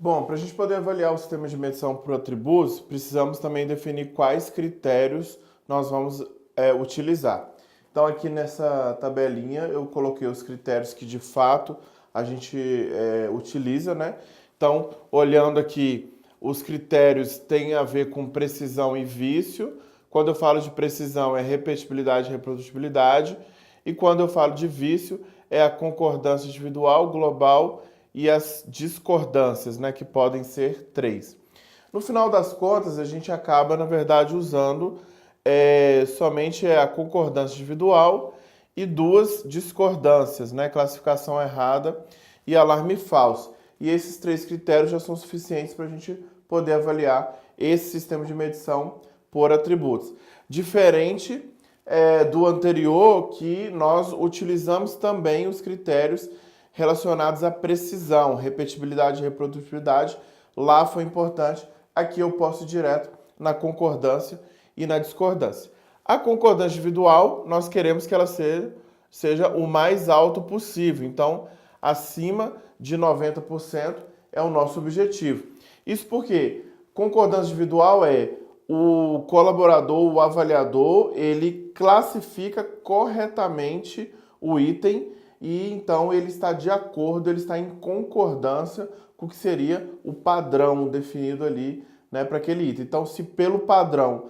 Bom, para a gente poder avaliar o sistema de medição por atributos, precisamos também definir quais critérios nós vamos utilizar. Então, aqui nessa tabelinha, eu coloquei os critérios que de fato a gente utiliza, né? Então, olhando aqui, os critérios têm a ver com precisão e vício. Quando eu falo de precisão, é repetibilidade e reprodutibilidade. E quando eu falo de vício, é a concordância individual, global e as discordâncias, né, que podem ser 3. No final das contas, a gente acaba, na verdade, usando somente a concordância individual e 2 discordâncias, né, classificação errada e alarme falso. E esses 3 critérios já são suficientes para a gente poder avaliar esse sistema de medição por atributos. Diferente do anterior, que nós utilizamos também os critérios relacionados à precisão, repetibilidade e reprodutibilidade. Lá foi importante, aqui eu posso ir direto na concordância e na discordância. A concordância individual, nós queremos que ela seja o mais alto possível, então acima de 90% é o nosso objetivo. Isso porque concordância individual é o colaborador, o avaliador, ele classifica corretamente o item e então ele está de acordo, ele está em concordância com o que seria o padrão definido ali, né, para aquele item. Então, se pelo padrão,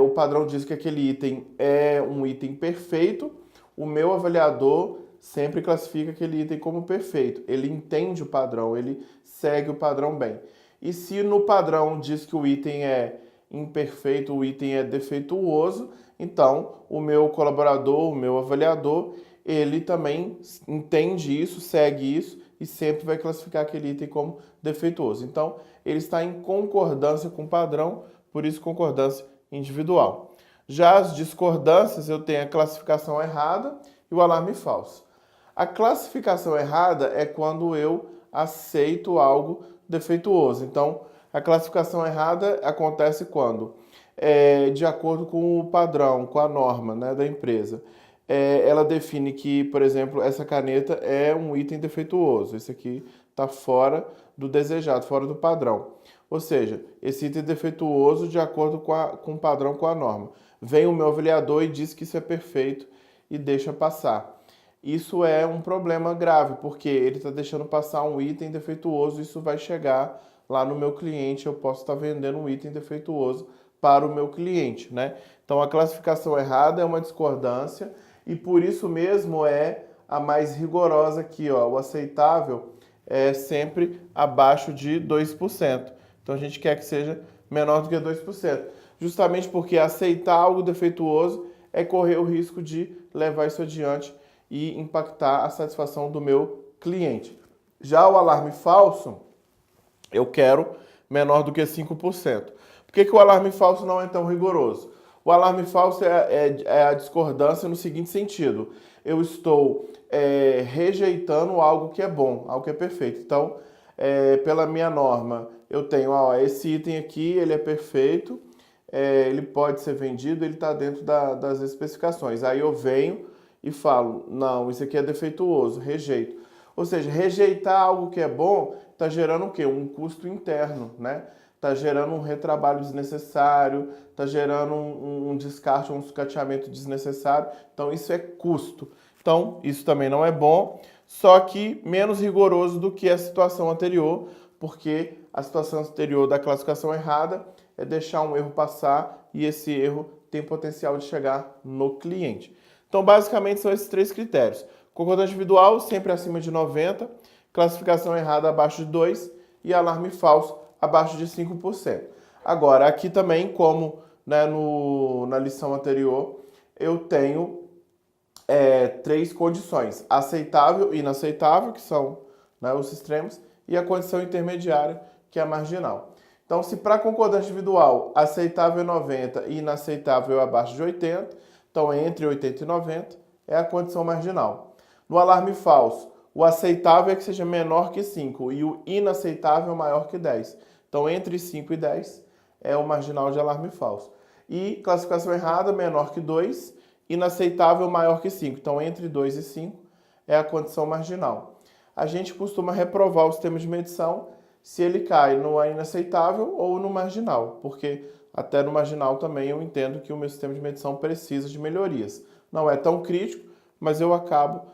o padrão diz que aquele item é um item perfeito, o meu avaliador sempre classifica aquele item como perfeito. Ele entende o padrão, ele segue o padrão bem. E se no padrão diz que o item é imperfeito, o item é defeituoso, então o meu colaborador, o meu avaliador, ele também entende isso, segue isso e sempre vai classificar aquele item como defeituoso. Então, ele está em concordância com o padrão, por isso concordância individual. Já as discordâncias, eu tenho a classificação errada e o alarme falso. A classificação errada é quando eu aceito algo defeituoso. Então, a classificação errada acontece quando, de acordo com o padrão, com a norma, né, da empresa, ela define que, por exemplo, essa caneta é um item defeituoso. Esse aqui está fora do desejado, fora do padrão. Ou seja, esse item é defeituoso de acordo com o padrão, com a norma. Vem o meu avaliador e diz que isso é perfeito e deixa passar. Isso é um problema grave, porque ele está deixando passar um item defeituoso, isso vai chegar lá no meu cliente, eu posso estar vendendo um item defeituoso para o meu cliente, né? Então, a classificação errada é uma discordância e por isso mesmo é a mais rigorosa aqui, ó. O aceitável é sempre abaixo de 2%. Então, a gente quer que seja menor do que 2%. Justamente porque aceitar algo defeituoso é correr o risco de levar isso adiante e impactar a satisfação do meu cliente. Já o alarme falso, eu quero menor do que 5%. Por que o alarme falso não é tão rigoroso? O alarme falso é a discordância no seguinte sentido. Eu estou rejeitando algo que é bom, algo que é perfeito. Então, pela minha norma, eu tenho, ó, esse item aqui, ele é perfeito, ele pode ser vendido, ele está dentro das especificações. Aí eu venho e falo, não, isso aqui é defeituoso, rejeito. Ou seja, rejeitar algo que é bom está gerando o quê? Um custo interno, né? Está gerando um retrabalho desnecessário, está gerando um descarte, um sucateamento desnecessário. Então, isso é custo. Então, isso também não é bom, só que menos rigoroso do que a situação anterior, porque a situação anterior da classificação errada é deixar um erro passar e esse erro tem potencial de chegar no cliente. Então, basicamente, são esses 3 critérios. Concordância individual, sempre acima de 90%, classificação errada abaixo de 2% e alarme falso abaixo de 5%. Agora, aqui também, como, né, na lição anterior, eu tenho 3 condições: aceitável e inaceitável, que são, né, os extremos, e a condição intermediária, que é a marginal. Então, se para concordância individual aceitável é 90 e inaceitável é abaixo de 80, então entre 80 e 90 é a condição marginal. No alarme falso, o aceitável é que seja menor que 5 e o inaceitável maior que 10. Então, entre 5 e 10 é o marginal de alarme falso. E classificação errada, menor que 2, inaceitável maior que 5. Então, entre 2 e 5 é a condição marginal. A gente costuma reprovar o sistema de medição se ele cai no inaceitável ou no marginal, porque até no marginal também eu entendo que o meu sistema de medição precisa de melhorias. Não é tão crítico, mas eu acabo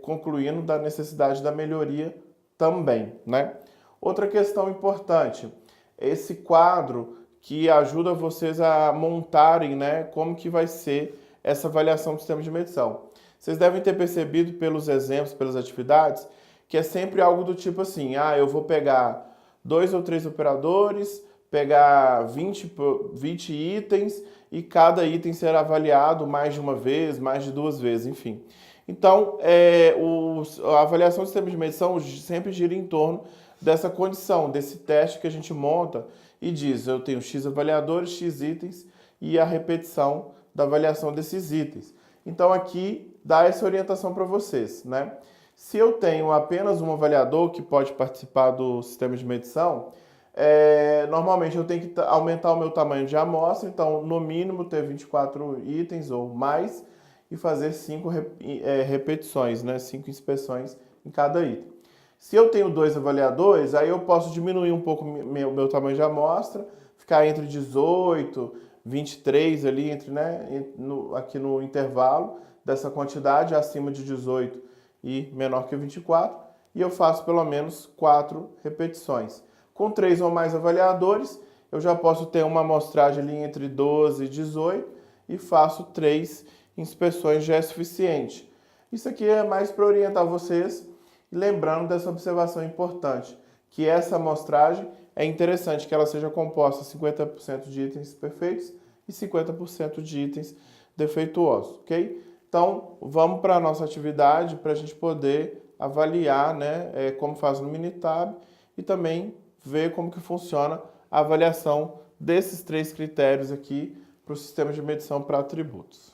concluindo da necessidade da melhoria também, né? Outra questão importante, esse quadro que ajuda vocês a montarem, né, como que vai ser essa avaliação do sistema de medição. Vocês devem ter percebido pelos exemplos, pelas atividades, que é sempre algo do tipo assim, eu vou pegar 2 ou 3 operadores, pegar 20 itens e cada item será avaliado mais de uma vez, mais de 2 vezes, enfim. Então, a avaliação do sistema de medição sempre gira em torno dessa condição, desse teste que a gente monta e diz, eu tenho X avaliadores, X itens e a repetição da avaliação desses itens. Então, aqui dá essa orientação para vocês, né? Se eu tenho apenas um avaliador que pode participar do sistema de medição, normalmente eu tenho que aumentar o meu tamanho de amostra, então no mínimo ter 24 itens ou mais e fazer 5 repetições, né? 5 inspeções em cada item. Se eu tenho 2 avaliadores, aí eu posso diminuir um pouco meu tamanho de amostra, ficar entre 18, 23 ali, aqui no intervalo dessa quantidade, acima de 18 e menor que 24, e eu faço pelo menos 4 repetições. Com 3 ou mais avaliadores, eu já posso ter uma amostragem ali entre 12 e 18 e faço 3 inspeções, já é suficiente. Isso aqui é mais para orientar vocês, lembrando dessa observação importante, que essa amostragem é interessante que ela seja composta 50% de itens perfeitos e 50% de itens defeituosos, ok? Então, vamos para a nossa atividade para a gente poder avaliar, né, como faz no Minitab e também ver como que funciona a avaliação desses 3 critérios aqui para o sistema de medição para atributos.